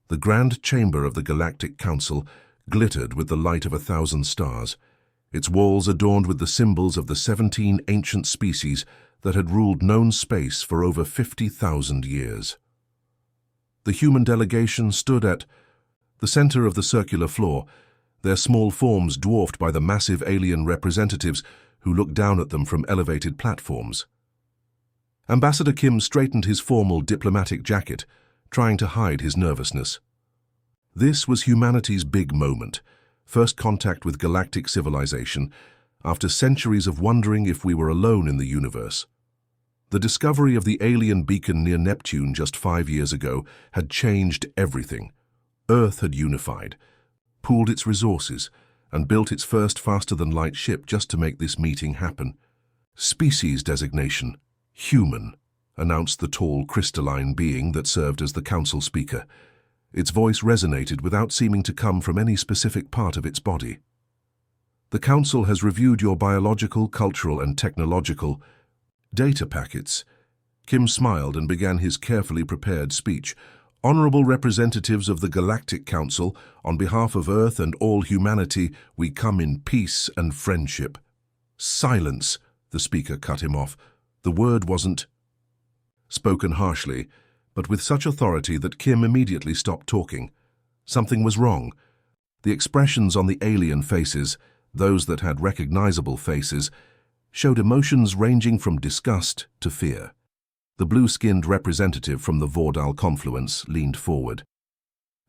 The grand chamber of the Galactic Council glittered with the light of 1,000 stars, its walls adorned with the symbols of the 17 ancient species that had ruled known space for over 50,000 years. The human delegation stood at the center of the circular floor, their small forms dwarfed by the massive alien representatives who looked down at them from elevated platforms. Ambassador Kim straightened his formal diplomatic jacket, trying to hide his nervousness. This was humanity's big moment, first contact with galactic civilization, after centuries of wondering if we were alone in the universe. The discovery of the alien beacon near Neptune just 5 years ago had changed everything. Earth had unified, pooled its resources, and built its first faster-than-light ship just to make this meeting happen. Species designation, human, announced the tall crystalline being that served as the council speaker. Its voice resonated without seeming to come from any specific part of its body. The council has reviewed your biological, cultural, and technological data packets. Kim smiled and began his carefully prepared speech. Honorable representatives of the Galactic Council, on behalf of Earth and all humanity, we come in peace and friendship. Silence, the speaker cut him off. The word wasn't spoken harshly, but with such authority that Kim immediately stopped talking. Something was wrong. The expressions on the alien faces, those that had recognizable faces, showed emotions ranging from disgust to fear. The blue-skinned representative from the Vordal confluence leaned forward.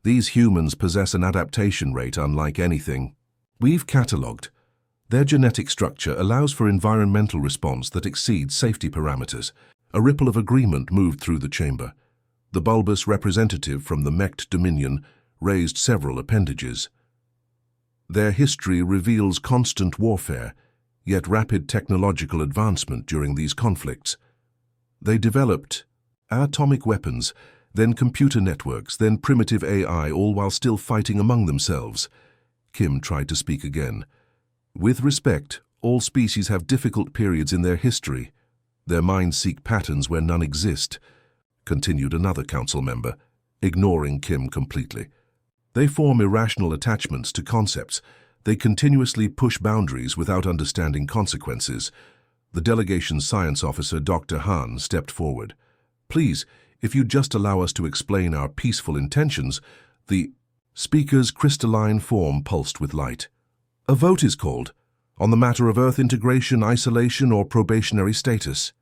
These humans possess an adaptation rate unlike anything we've catalogued. Their genetic structure allows for environmental response that exceeds safety parameters. A ripple of agreement moved through the chamber. The bulbous representative from the Mect Dominion raised several appendages. Their history reveals constant warfare, yet rapid technological advancement during these conflicts. They developed atomic weapons, then computer networks, then primitive AI, all while still fighting among themselves. Kim tried to speak again. With respect, all species have difficult periods in their history. Their minds seek patterns where none exist, continued another council member, ignoring Kim completely. They form irrational attachments to concepts. They continuously push boundaries without understanding consequences. The delegation's science officer, Dr. Han, stepped forward. Please, if you'd just allow us to explain our peaceful intentions. The speaker's crystalline form pulsed with light. A vote is called, on the matter of Earth integration, isolation, or probationary status.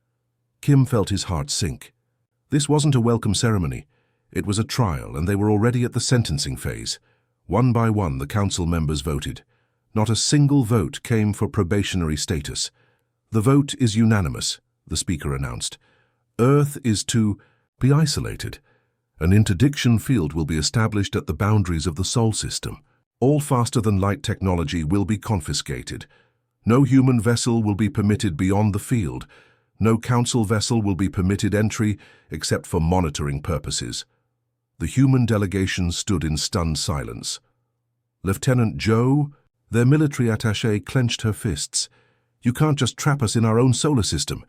Kim felt his heart sink. This wasn't a welcome ceremony. It was a trial, and they were already at the sentencing phase. One by one, the council members voted. Not a single vote came for probationary status. The vote is unanimous, the speaker announced. Earth is to be isolated. An interdiction field will be established at the boundaries of the Sol system. All faster-than-light technology will be confiscated. No human vessel will be permitted beyond the field. No council vessel will be permitted entry except for monitoring purposes. The human delegation stood in stunned silence. Lieutenant Zhou, their military attaché, clenched her fists. You can't just trap us in our own solar system.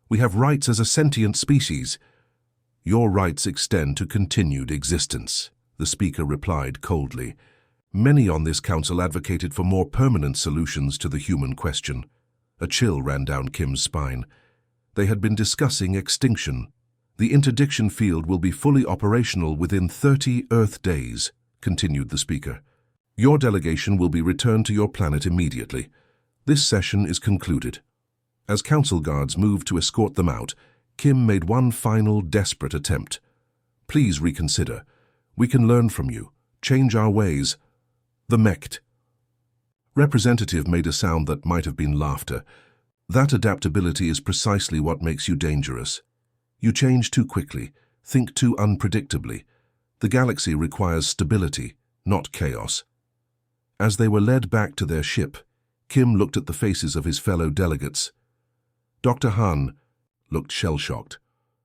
We have rights as a sentient species. Your rights extend to continued existence, the speaker replied coldly. Many on this council advocated for more permanent solutions to the human question. A chill ran down Kim's spine. They had been discussing extinction. The interdiction field will be fully operational within 30 Earth days, continued the speaker. Your delegation will be returned to your planet immediately. This session is concluded. As council guards moved to escort them out, Kim made one final desperate attempt. Please reconsider. We can learn from you, change our ways. The Mect representative made a sound that might have been laughter. That adaptability is precisely what makes you dangerous. You change too quickly, think too unpredictably. The galaxy requires stability, not chaos. As they were led back to their ship, Kim looked at the faces of his fellow delegates. Dr. Han looked shell-shocked.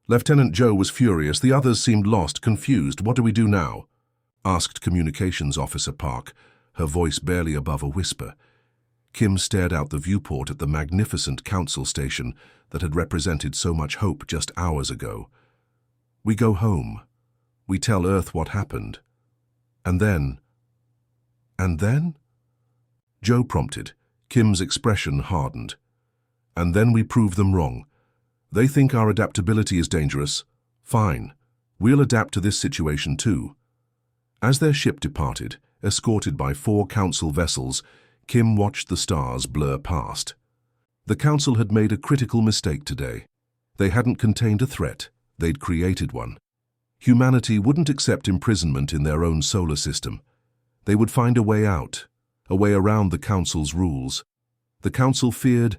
Lieutenant Zhou was furious. The others seemed lost, confused. What do we do now? Asked Communications Officer Park, her voice barely above a whisper. Kim stared out the viewport at the magnificent council station that had represented so much hope just hours ago. We go home. We tell Earth what happened. And then... And then? Joe prompted. Kim's expression hardened. And then we prove them wrong. They think our adaptability is dangerous. Fine. We'll adapt to this situation too. As their ship departed, escorted by 4 Council vessels, Kim watched the stars blur past. The Council had made a critical mistake today. They hadn't contained a threat, they'd created one. Humanity wouldn't accept imprisonment in their own solar system. They would find a way out, a way around the Council's rules. The Council feared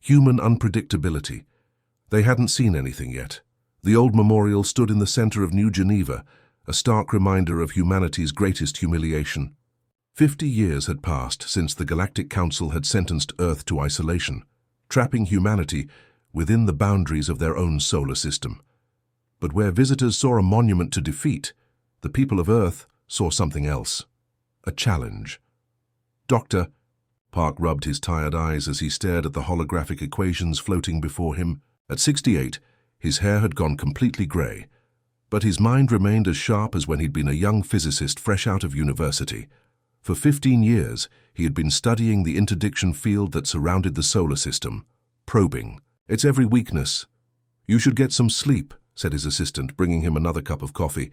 human unpredictability. They hadn't seen anything yet. The old memorial stood in the center of New Geneva, a stark reminder of humanity's greatest humiliation. 50 years had passed since the Galactic Council had sentenced Earth to isolation, trapping humanity within the boundaries of their own solar system. But where visitors saw a monument to defeat, the people of Earth saw something else. A challenge. Doctor, Park rubbed his tired eyes as he stared at the holographic equations floating before him. At 68, his hair had gone completely grey, but his mind remained as sharp as when he'd been a young physicist fresh out of university. For 15 years, he had been studying the interdiction field that surrounded the solar system, probing its every weakness. "You should get some sleep," said his assistant, bringing him another cup of coffee.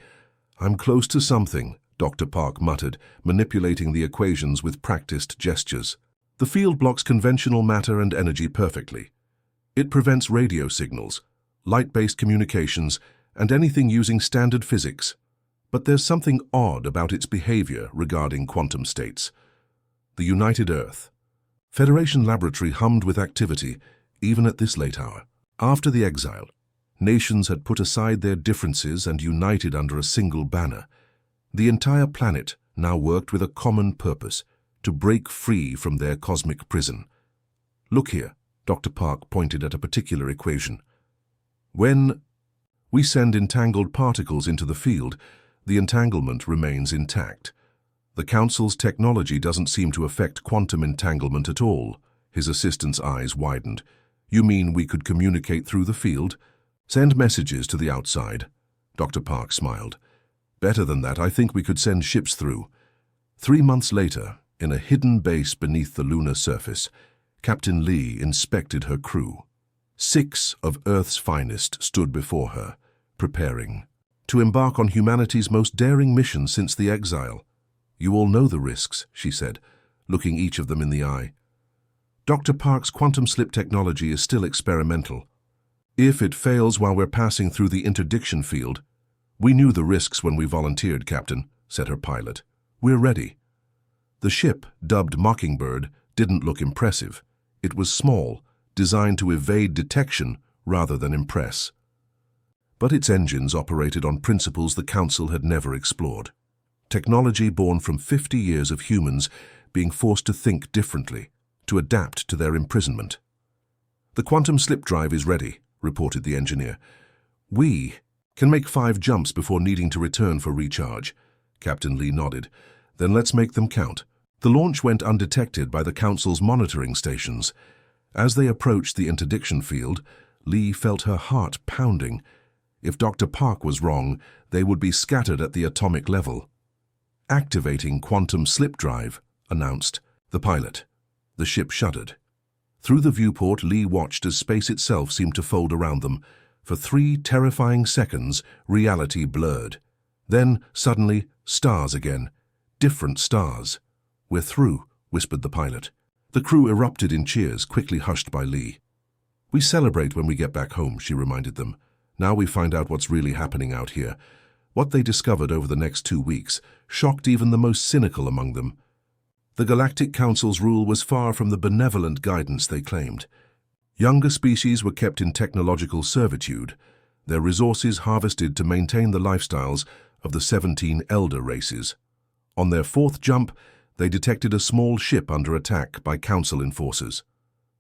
"I'm close to something," Dr. Park muttered, manipulating the equations with practiced gestures. "The field blocks conventional matter and energy perfectly. It prevents radio signals, light-based communications, and anything using standard physics. But there's something odd about its behavior regarding quantum states." The United Earth. Federation Laboratory hummed with activity, even at this late hour. After the exile, nations had put aside their differences and united under a single banner. The entire planet now worked with a common purpose, to break free from their cosmic prison. "Look here," Dr. Park pointed at a particular equation. "When we send entangled particles into the field, the entanglement remains intact. The Council's technology doesn't seem to affect quantum entanglement at all." His assistant's eyes widened. "You mean we could communicate through the field? Send messages to the outside?" Dr. Park smiled. "Better than that, I think we could send ships through." 3 months later, in a hidden base beneath the lunar surface, Captain Lee inspected her crew. 6 of Earth's finest stood before her, preparing to embark on humanity's most daring mission since the exile. "You all know the risks," she said, looking each of them in the eye. "Dr. Park's quantum slip technology is still experimental. If it fails while we're passing through the interdiction field—" "We knew the risks when we volunteered, Captain," said her pilot. "We're ready." The ship, dubbed Mockingbird, didn't look impressive. It was small, designed to evade detection rather than impress. But its engines operated on principles the Council had never explored. Technology born from 50 years of humans being forced to think differently, to adapt to their imprisonment. "The quantum slip drive is ready," reported the engineer. "We can make 5 jumps before needing to return for recharge." Captain Lee nodded. "Then let's make them count." The launch went undetected by the Council's monitoring stations. As they approached the interdiction field, Lee felt her heart pounding. If Dr. Park was wrong, they would be scattered at the atomic level. "Activating quantum slip drive," announced the pilot. The ship shuddered. Through the viewport, Lee watched as space itself seemed to fold around them. For 3 terrifying seconds, reality blurred. Then, suddenly, stars again. Different stars. "We're through," whispered the pilot. The crew erupted in cheers, quickly hushed by Lee. "We celebrate when we get back home," she reminded them. "Now we find out what's really happening out here." What they discovered over the next 2 weeks shocked even the most cynical among them. The Galactic Council's rule was far from the benevolent guidance they claimed. Younger species were kept in technological servitude, their resources harvested to maintain the lifestyles of the 17 elder races. On their 4th jump, they detected a small ship under attack by Council enforcers.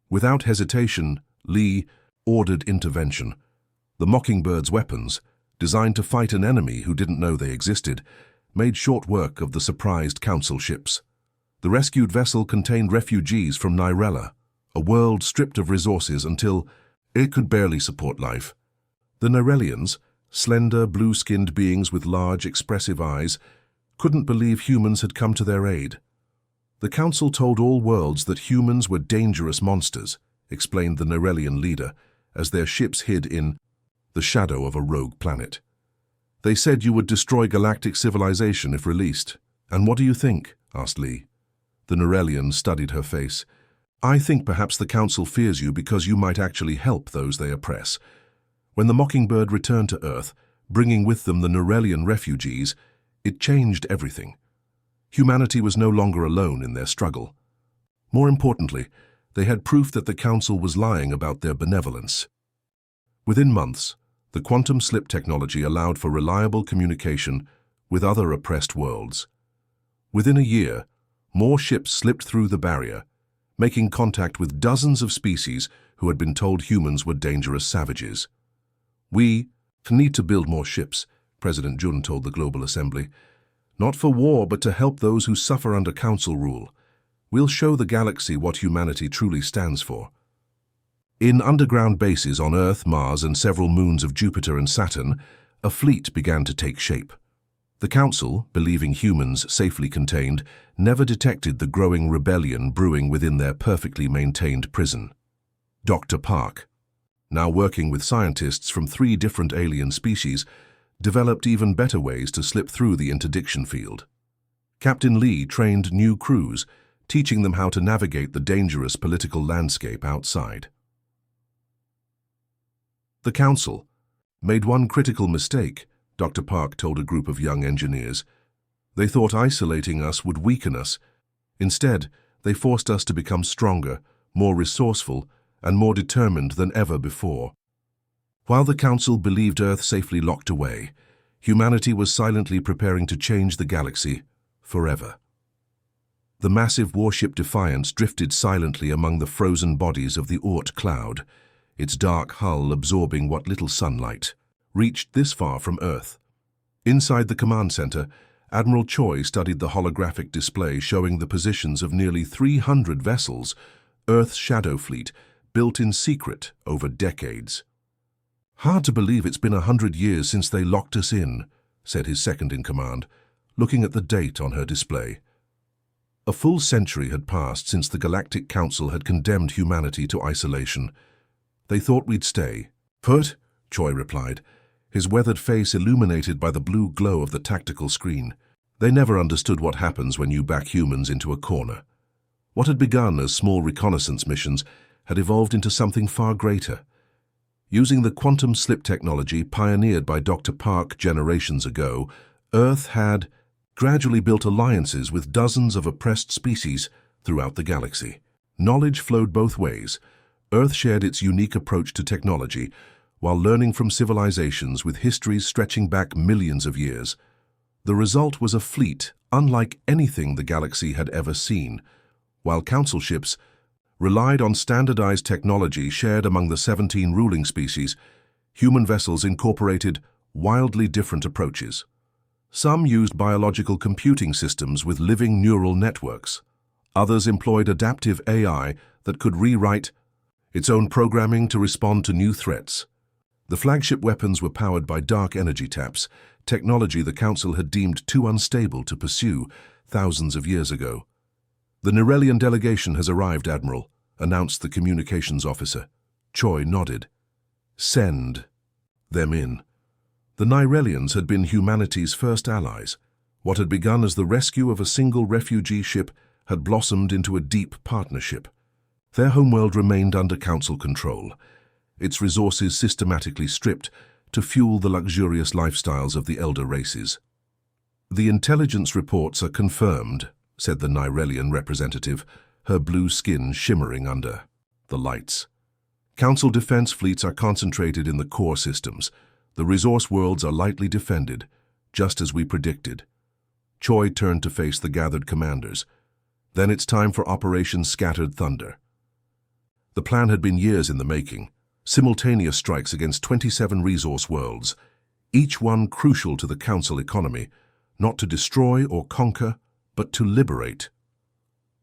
Without hesitation, Lee ordered intervention. The Mockingbird's weapons, designed to fight an enemy who didn't know they existed, made short work of the surprised Council ships. The rescued vessel contained refugees from Nirella, a world stripped of resources until it could barely support life. The Nirelians, slender, blue-skinned beings with large, expressive eyes, couldn't believe humans had come to their aid. The council told all worlds that humans were dangerous monsters, explained the Narration leader, as their ships hid in the shadow of a rogue planet. They said you would destroy galactic civilization if released. And what do you think? Asked Lee. The Narration studied her face. I think perhaps the council fears you because you might actually help those they oppress. When the Mockingbird returned to Earth, bringing with them the Narration refugees, it changed everything. Humanity was no longer alone in their struggle. More importantly, they had proof that the council was lying about their benevolence. Within months, the quantum slip technology allowed for reliable communication with other oppressed worlds. Within a year, more ships slipped through the barrier, making contact with dozens of species who had been told humans were dangerous savages. We need to build more ships, President Jun told the Global Assembly. Not for war, but to help those who suffer under council rule. We'll show the galaxy what humanity truly stands for. In underground bases on Earth, Mars, and several moons of Jupiter and Saturn, a fleet began to take shape. The Council, believing humans safely contained, never detected the growing rebellion brewing within their perfectly maintained prison. Dr. Park, now working with scientists from 3 different alien species, developed even better ways to slip through the interdiction field. Captain Lee trained new crews, teaching them how to navigate the dangerous political landscape outside. The Council made one critical mistake, Dr. Park told a group of young engineers. They thought isolating us would weaken us. Instead, they forced us to become stronger, more resourceful, and more determined than ever before. While the Council believed Earth safely locked away, humanity was silently preparing to change the galaxy forever. The massive warship Defiance drifted silently among the frozen bodies of the Oort cloud, its dark hull absorbing what little sunlight reached this far from Earth. Inside the command center, Admiral Choi studied the holographic display showing the positions of nearly 300 vessels, Earth's shadow fleet, built in secret over decades. Hard to believe it's been 100 years since they locked us in, said his second-in-command, looking at the date on her display. A full century had passed since the Galactic Council had condemned humanity to isolation. They thought we'd stay. Put, Choi replied, his weathered face illuminated by the blue glow of the tactical screen. They never understood what happens when you back humans into a corner. What had begun as small reconnaissance missions had evolved into something far greater. Using the quantum slip technology pioneered by Dr. Park generations ago, Earth had gradually built alliances with dozens of oppressed species throughout the galaxy. Knowledge flowed both ways. Earth shared its unique approach to technology, while learning from civilizations with histories stretching back millions of years. The result was a fleet unlike anything the galaxy had ever seen, while council ships relied on standardized technology shared among the 17 ruling species. Human vessels incorporated wildly different approaches. Some used biological computing systems with living neural networks. Others employed adaptive AI that could rewrite its own programming to respond to new threats. The flagship weapons were powered by dark energy taps, technology the Council had deemed too unstable to pursue thousands of years ago. The Narration delegation has arrived, Admiral, announced the communications officer. Choi nodded. Send them in. The Narratians had been humanity's first allies. What had begun as the rescue of a single refugee ship had blossomed into a deep partnership. Their homeworld remained under Council control, its resources systematically stripped to fuel the luxurious lifestyles of the elder races. The intelligence reports are confirmed, said the Narration representative, her blue skin shimmering under the lights. Council defense fleets are concentrated in the core systems. The resource worlds are lightly defended, just as we predicted. Choi turned to face the gathered commanders. Then it's time for Operation Scattered Thunder. The plan had been years in the making. Simultaneous strikes against 27 resource worlds, each one crucial to the Council economy, not to destroy or conquer, but to liberate.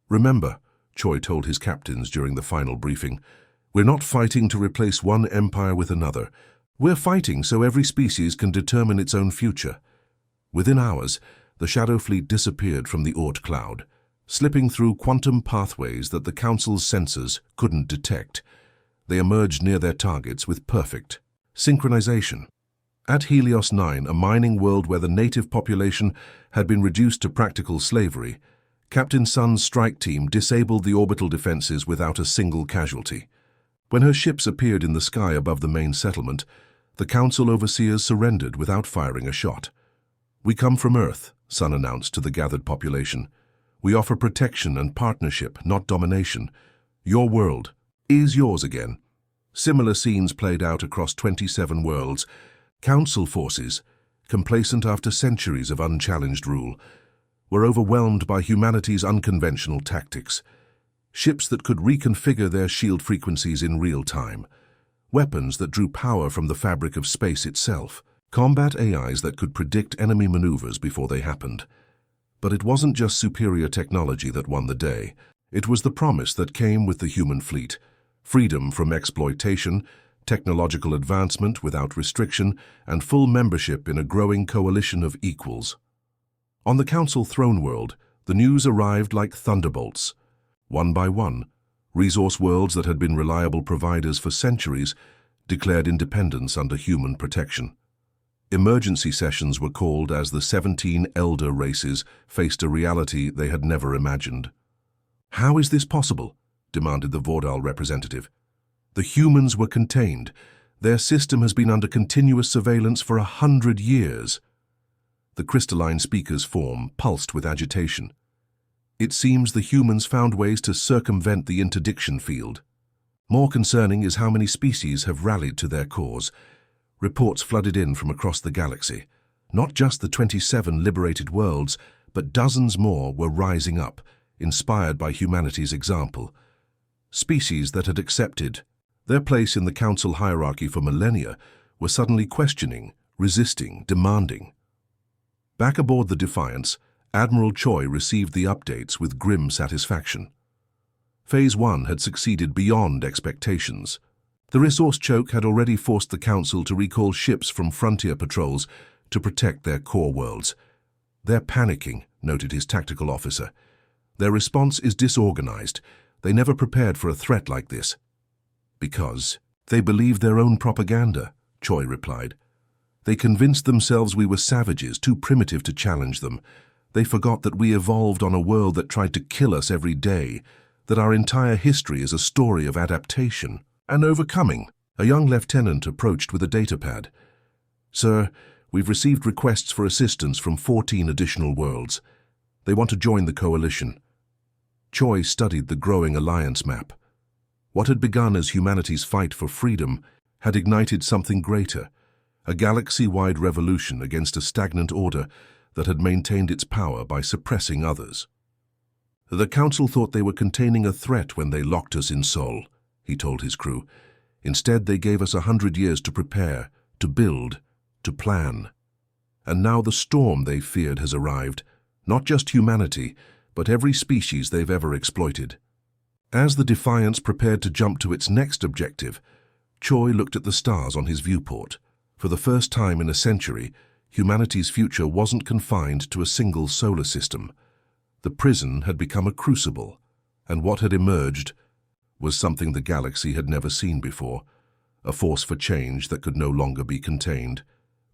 Remember, Choi told his captains during the final briefing, we're not fighting to replace one empire with another. We're fighting so every species can determine its own future. Within hours, the shadow fleet disappeared from the Oort cloud, slipping through quantum pathways that the Council's sensors couldn't detect. They emerged near their targets with perfect synchronization. At Helios 9, a mining world where the native population had been reduced to practical slavery, Captain Sun's strike team disabled the orbital defenses without a single casualty. When her ships appeared in the sky above the main settlement, the Council overseers surrendered without firing a shot. "We come from Earth," Sun announced to the gathered population. "We offer protection and partnership, not domination. Your world is yours again." Similar scenes played out across 27 worlds. Council forces, complacent after centuries of unchallenged rule, were overwhelmed by humanity's unconventional tactics. Ships that could reconfigure their shield frequencies in real time, weapons that drew power from the fabric of space itself, combat AIs that could predict enemy maneuvers before they happened. But it wasn't just superior technology that won the day. It was the promise that came with the human fleet: freedom from exploitation, technological advancement without restriction, and full membership in a growing coalition of equals. On the Council throne world, the news arrived like thunderbolts. One by one, resource worlds that had been reliable providers for centuries declared independence under human protection. Emergency sessions were called as the 17 elder races faced a reality they had never imagined. "How is this possible?" demanded the Vordal representative. "The humans were contained. Their system has been under continuous surveillance for 100 years. The crystalline speaker's form pulsed with agitation. "It seems the humans found ways to circumvent the interdiction field. More concerning is how many species have rallied to their cause." Reports flooded in from across the galaxy. Not just the 27 liberated worlds, but dozens more were rising up, inspired by humanity's example. Species that had accepted their place in the Council hierarchy for millennia were suddenly questioning, resisting, demanding. Back aboard the Defiance, Admiral Choi received the updates with grim satisfaction. Phase 1 had succeeded beyond expectations. The resource choke had already forced the Council to recall ships from frontier patrols to protect their core worlds. "They're panicking," noted his tactical officer. "Their response is disorganized. They never prepared for a threat like this." "Because they believe their own propaganda," Choi replied. "They convinced themselves we were savages, too primitive to challenge them. They forgot that we evolved on a world that tried to kill us every day, that our entire history is a story of adaptation and overcoming." A young lieutenant approached with a datapad. "Sir, we've received requests for assistance from 14 additional worlds. They want to join the coalition." Choi studied the growing alliance map. What had begun as humanity's fight for freedom had ignited something greater, a galaxy-wide revolution against a stagnant order that had maintained its power by suppressing others. "The Council thought they were containing a threat when they locked us in Sol," he told his crew. "Instead, they gave us 100 years to prepare, to build, to plan. And now the storm they feared has arrived, not just humanity, but every species they've ever exploited." As the Defiance prepared to jump to its next objective, Choi looked at the stars on his viewport. For the first time in a century, humanity's future wasn't confined to a single solar system. The prison had become a crucible, and what had emerged was something the galaxy had never seen before, a force for change that could no longer be contained.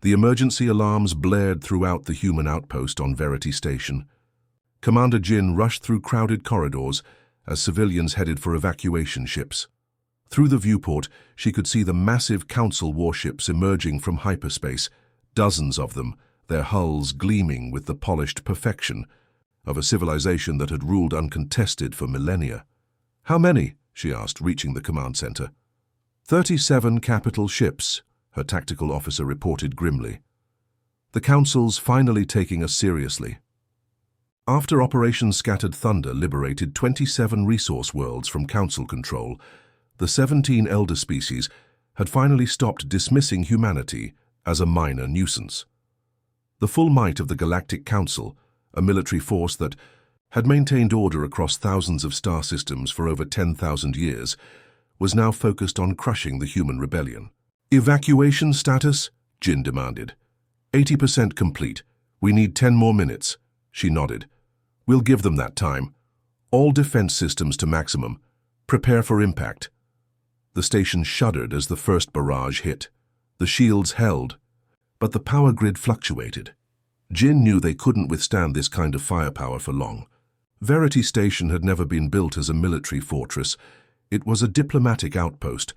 The emergency alarms blared throughout the human outpost on Verity Station. Commander Jin rushed through crowded corridors as civilians headed for evacuation ships. Through the viewport, she could see the massive Council warships emerging from hyperspace, dozens of them, their hulls gleaming with the polished perfection of a civilization that had ruled uncontested for millennia. "How many?" she asked, reaching the command center. 37 capital ships," her tactical officer reported grimly. "The Council's finally taking us seriously." After Operation Scattered Thunder liberated 27 resource worlds from Council control, the 17 elder species had finally stopped dismissing humanity as a minor nuisance. The full might of the Galactic Council, a military force that had maintained order across thousands of star systems for over 10,000 years, was now focused on crushing the human rebellion. "Evacuation status?" Jin demanded. 80% complete. "We need 10 more minutes," she nodded. "We'll give them that time. All defense systems to maximum. Prepare for impact." The station shuddered as the first barrage hit. The shields held, but the power grid fluctuated. Jin knew they couldn't withstand this kind of firepower for long. Verity Station had never been built as a military fortress. It was a diplomatic outpost,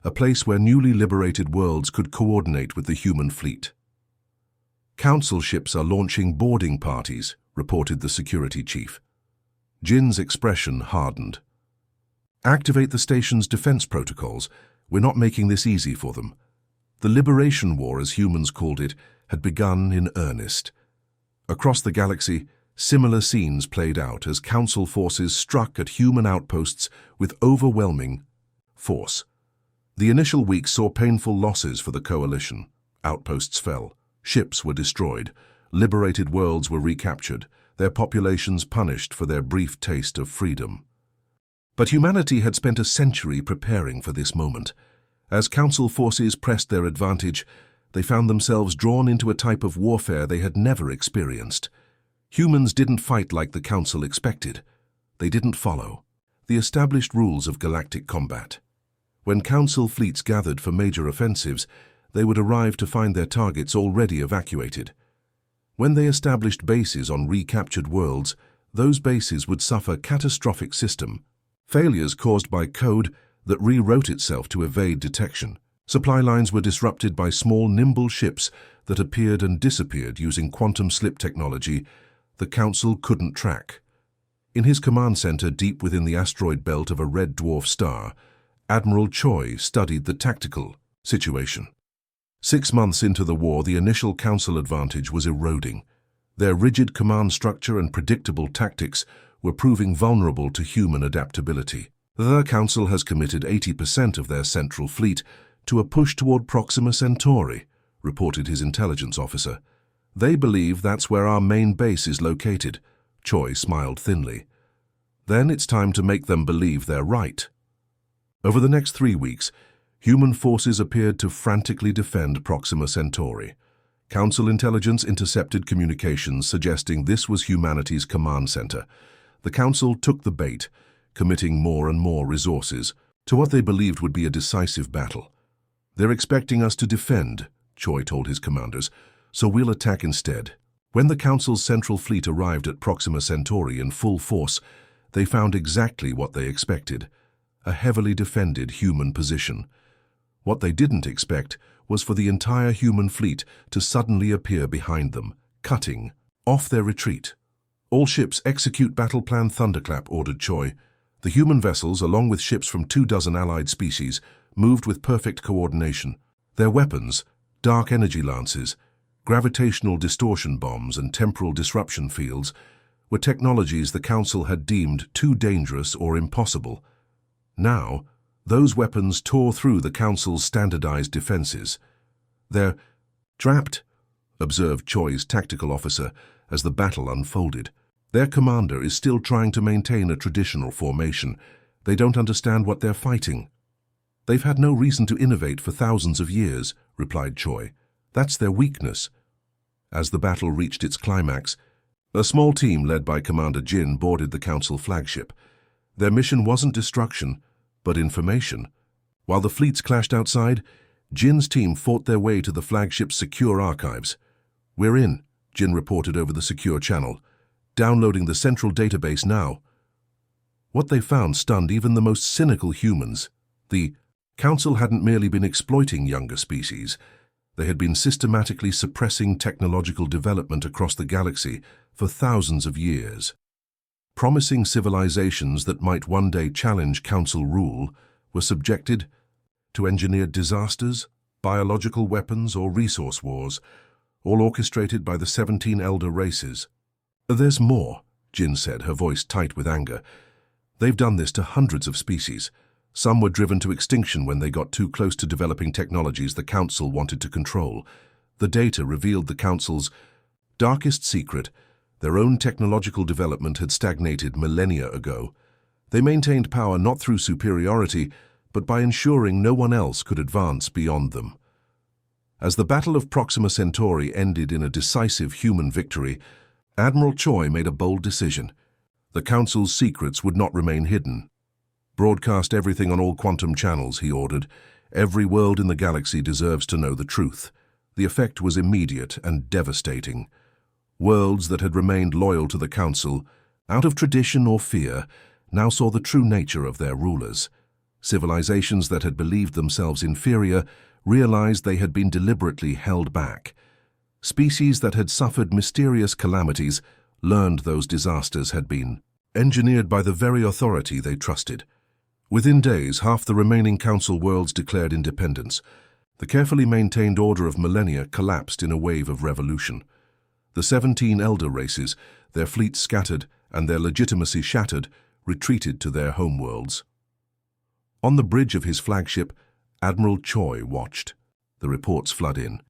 a place where newly liberated worlds could coordinate with the human fleet. "Council ships are launching boarding parties," reported the security chief. Jin's expression hardened. "Activate the station's defense protocols. We're not making this easy for them." The Liberation War, as humans called it, had begun in earnest. Across the galaxy, similar scenes played out as Council forces struck at human outposts with overwhelming force. The initial weeks saw painful losses for the Coalition. Outposts fell, ships were destroyed, liberated worlds were recaptured, their populations punished for their brief taste of freedom. But humanity had spent a century preparing for this moment. As Council forces pressed their advantage, they found themselves drawn into a type of warfare they had never experienced. Humans didn't fight like the Council expected. They didn't follow the established rules of galactic combat. When Council fleets gathered for major offensives, they would arrive to find their targets already evacuated. When they established bases on recaptured worlds, those bases would suffer catastrophic system failures caused by code that rewrote itself to evade detection. Supply lines were disrupted by small, nimble ships that appeared and disappeared using quantum slip technology the Council couldn't track. In his command center deep within the asteroid belt of a red dwarf star, Admiral Choi studied the tactical situation. 6 months into the war, the initial Council advantage was eroding. Their rigid command structure and predictable tactics were proving vulnerable to human adaptability. The Council has committed 80% of their central fleet to a push toward Proxima Centauri, reported his intelligence officer. "They believe that's where our main base is located." Choi smiled thinly. "Then it's time to make them believe they're right." Over the next 3 weeks, human forces appeared to frantically defend Proxima Centauri. Council intelligence intercepted communications suggesting this was humanity's command center. The Council took the bait, committing more and more resources to what they believed would be a decisive battle. "They're expecting us to defend," Choi told his commanders, "so we'll attack instead." When the Council's central fleet arrived at Proxima Centauri in full force, they found exactly what they expected, a heavily defended human position. What they didn't expect was for the entire human fleet to suddenly appear behind them, cutting off their retreat. "All ships execute Battle Plan Thunderclap," ordered Choi. The human vessels, along with ships from 24 allied species, moved with perfect coordination. Their weapons, dark energy lances, gravitational distortion bombs, and temporal disruption fields, were technologies the Council had deemed too dangerous or impossible. Now, those weapons tore through the Council's standardized defenses. "They're trapped," observed Choi's tactical officer as the battle unfolded. "Their commander is still trying to maintain a traditional formation. They don't understand what they're fighting." "They've had no reason to innovate for thousands of years," replied Choi. "That's their weakness." As the battle reached its climax, a small team led by Commander Jin boarded the Council flagship. Their mission wasn't destruction, but information. While the fleets clashed outside, Jin's team fought their way to the flagship's secure archives. "We're in," Jin reported over the secure channel. "Downloading the central database now." What they found stunned even the most cynical humans. The Council hadn't merely been exploiting younger species. They had been systematically suppressing technological development across the galaxy for thousands of years. Promising civilizations that might one day challenge Council rule were subjected to engineered disasters, biological weapons, or resource wars, all orchestrated by the 17 elder races. "There's more," Jin said, her voice tight with anger. "They've done this to hundreds of species. Some were driven to extinction when they got too close to developing technologies the Council wanted to control. The data revealed the Council's darkest secret. Their own technological development had stagnated millennia ago. They maintained power not through superiority, but by ensuring no one else could advance beyond them. As the Battle of Proxima Centauri ended in a decisive human victory, Admiral Choi made a bold decision. The Council's secrets would not remain hidden. Broadcast everything on all quantum channels, he ordered. Every world in the galaxy deserves to know the truth. The effect was immediate and devastating. Worlds that had remained loyal to the Council, out of tradition or fear, now saw the true nature of their rulers. Civilizations that had believed themselves inferior realized they had been deliberately held back. Species that had suffered mysterious calamities learned those disasters had been engineered by the very authority they trusted. Within days, half the remaining Council worlds declared independence. The carefully maintained order of millennia collapsed in a wave of revolution. The 17 elder races, their fleets scattered and their legitimacy shattered, retreated to their homeworlds. On the bridge of his flagship, Admiral Choi watched. The reports flood in.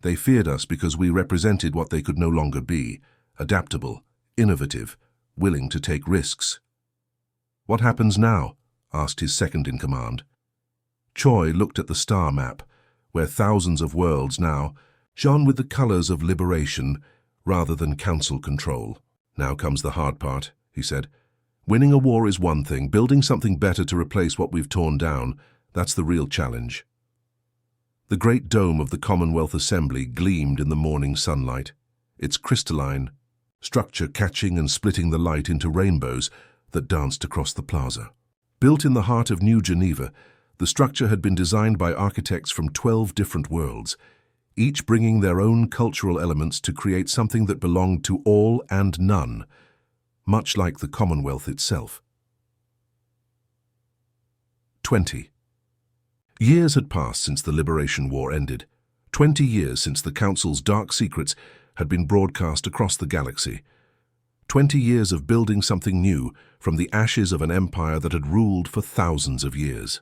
They feared us because we represented what they could no longer be: adaptable, innovative, willing to take risks. "What happens now?" asked his second-in-command. Choi looked at the star map, where thousands of worlds now shone with the colors of liberation rather than Council control. "Now comes the hard part," he said. "Winning a war is one thing. Building something better to replace what we've torn down, that's the real challenge." The great dome of the Commonwealth Assembly gleamed in the morning sunlight, its crystalline structure catching and splitting the light into rainbows that danced across the plaza. Built in the heart of New Geneva, the structure had been designed by architects from 12 different worlds, each bringing their own cultural elements to create something that belonged to all and none, much like the Commonwealth itself. 20. Years had passed since the Liberation War ended. 20 years since the Council's dark secrets had been broadcast across the galaxy. 20 years of building something new from the ashes of an empire that had ruled for thousands of years.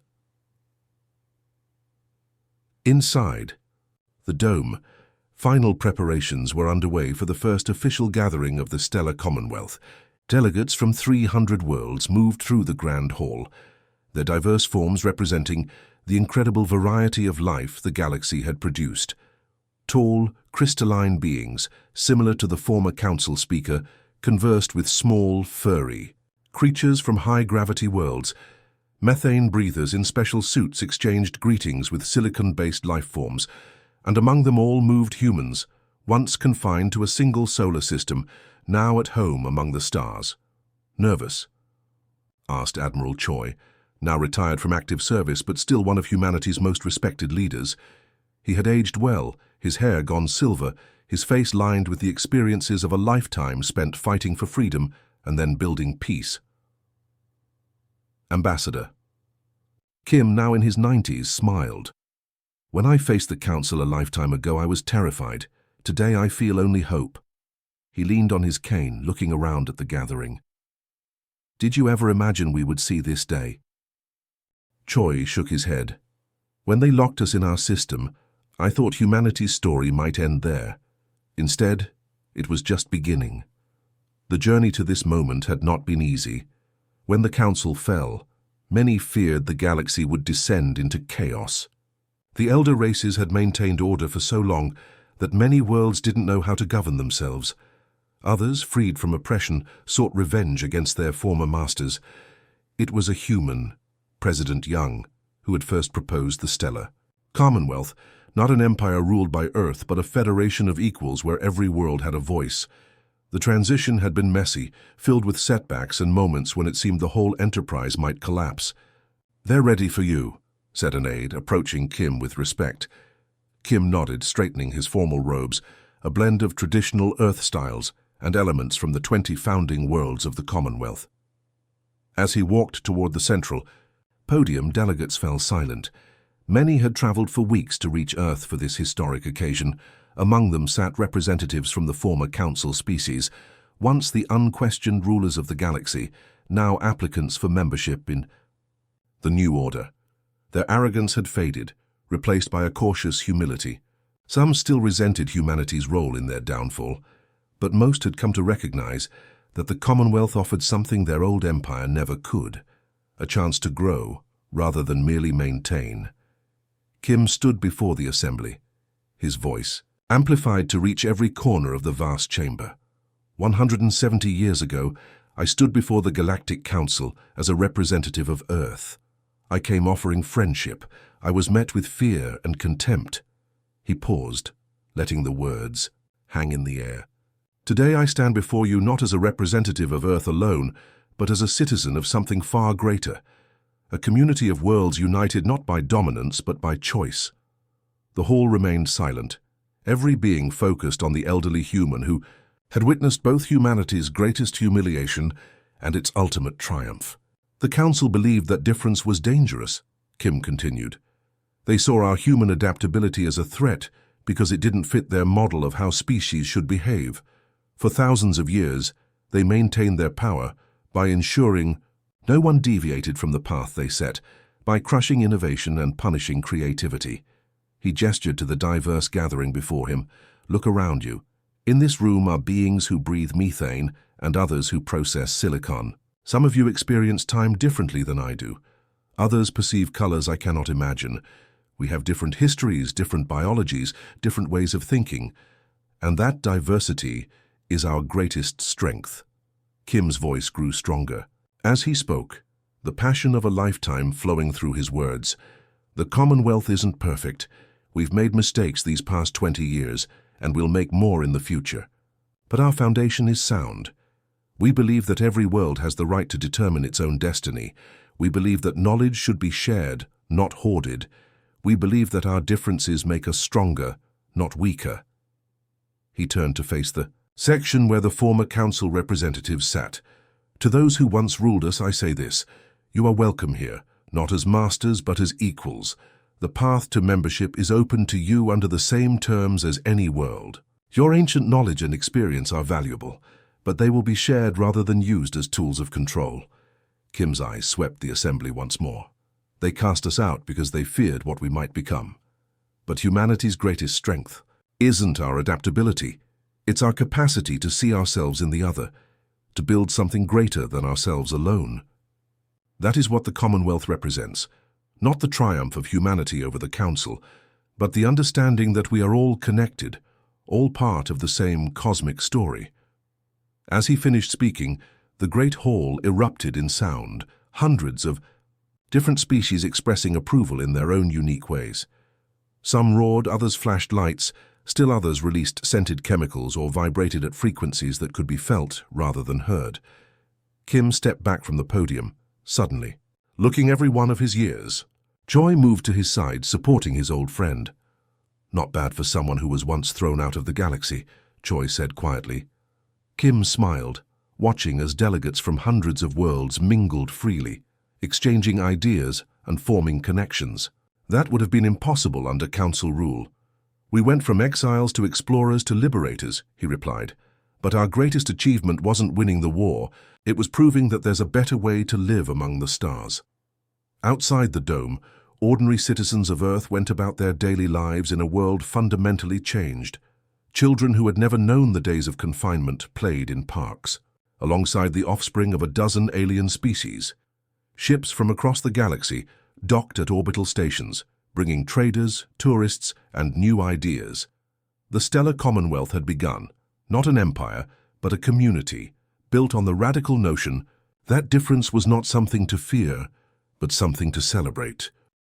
Inside the dome, final preparations were underway for the first official gathering of the Stellar Commonwealth. Delegates from 300 worlds moved through the Grand Hall, their diverse forms representing the incredible variety of life the galaxy had produced. Tall, crystalline beings, similar to the former Council speaker, conversed with small, furry creatures from high-gravity worlds. Methane breathers in special suits exchanged greetings with silicon-based life forms, and among them all moved humans, once confined to a single solar system, now at home among the stars. "Nervous?" asked Admiral Choi, now retired from active service but still one of humanity's most respected leaders. He had aged well, his hair gone silver, his face lined with the experiences of a lifetime spent fighting for freedom and then building peace. Ambassador. Kim, now in his 90s, smiled. "When I faced the Council a lifetime ago, I was terrified. Today I feel only hope." He leaned on his cane, looking around at the gathering. "Did you ever imagine we would see this day?" Choi shook his head. "When they locked us in our system, I thought humanity's story might end there. Instead, it was just beginning. The journey to this moment had not been easy. When the Council fell, many feared the galaxy would descend into chaos. The elder races had maintained order for so long that many worlds didn't know how to govern themselves. Others, freed from oppression, sought revenge against their former masters. It was a human, President Young, who had first proposed the Stellar Commonwealth, not an empire ruled by Earth, but a federation of equals where every world had a voice. The transition had been messy, filled with setbacks and moments when it seemed the whole enterprise might collapse. "They're ready for you," said an aide, approaching Kim with respect. Kim nodded, straightening his formal robes, a blend of traditional Earth styles and elements from the 20 founding worlds of the Commonwealth. As he walked toward the central podium, delegates fell silent. Many had traveled for weeks to reach Earth for this historic occasion. Among them sat representatives from the former Council species, once the unquestioned rulers of the galaxy, now applicants for membership in the New Order. Their arrogance had faded, replaced by a cautious humility. Some still resented humanity's role in their downfall, but most had come to recognize that the Commonwealth offered something their old empire never could: a chance to grow rather than merely maintain. Kim stood before the assembly, his voice, amplified to reach every corner of the vast chamber. 170 years ago, I stood before the Galactic Council as a representative of Earth. I came offering friendship. I was met with fear and contempt. He paused, letting the words hang in the air. Today I stand before you not as a representative of Earth alone, but as a citizen of something far greater, a community of worlds united not by dominance but by choice. The hall remained silent, every being focused on the elderly human who had witnessed both humanity's greatest humiliation and its ultimate triumph. The council believed that difference was dangerous, Kim continued. They saw our human adaptability as a threat because it didn't fit their model of how species should behave. For thousands of years, they maintained their power by ensuring no one deviated from the path they set, by crushing innovation and punishing creativity. He gestured to the diverse gathering before him. Look around you. In this room are beings who breathe methane and others who process silicon. Some of you experience time differently than I do. Others perceive colors I cannot imagine. We have different histories, different biologies, different ways of thinking. And that diversity is our greatest strength. Kim's voice grew stronger. As he spoke, the passion of a lifetime flowing through his words. The Commonwealth isn't perfect. We've made mistakes these past 20 years, and we'll make more in the future. But our foundation is sound. We believe that every world has the right to determine its own destiny. We believe that knowledge should be shared, not hoarded. We believe that our differences make us stronger, not weaker. He turned to face the section where the former council representatives sat. To those who once ruled us, I say this: you are welcome here, not as masters but as equals. The path to membership is open to you under the same terms as any world. Your ancient knowledge and experience are valuable, but they will be shared rather than used as tools of control. Kim's eyes swept the assembly once more. They cast us out because they feared what we might become. But humanity's greatest strength isn't our adaptability. It's our capacity to see ourselves in the other, to build something greater than ourselves alone. That is what the Commonwealth represents. Not the triumph of humanity over the Council, but the understanding that we are all connected, all part of the same cosmic story. As he finished speaking, the great hall erupted in sound, hundreds of different species expressing approval in their own unique ways. Some roared, others flashed lights, still others released scented chemicals or vibrated at frequencies that could be felt rather than heard. Kim stepped back from the podium, suddenly, looking every one of his years. Joy moved to his side, supporting his old friend. Not bad for someone who was once thrown out of the galaxy, Joy said quietly. Kim smiled, watching as delegates from hundreds of worlds mingled freely, exchanging ideas and forming connections. That would have been impossible under council rule. We went from exiles to explorers to liberators, he replied. But our greatest achievement wasn't winning the war, it was proving that there's a better way to live among the stars. Outside the dome, ordinary citizens of Earth went about their daily lives in a world fundamentally changed. Children who had never known the days of confinement played in parks, alongside the offspring of a dozen alien species. Ships from across the galaxy docked at orbital stations, bringing traders, tourists, and new ideas. The stellar Commonwealth had begun, not an empire, but a community, built on the radical notion that difference was not something to fear, but something to celebrate.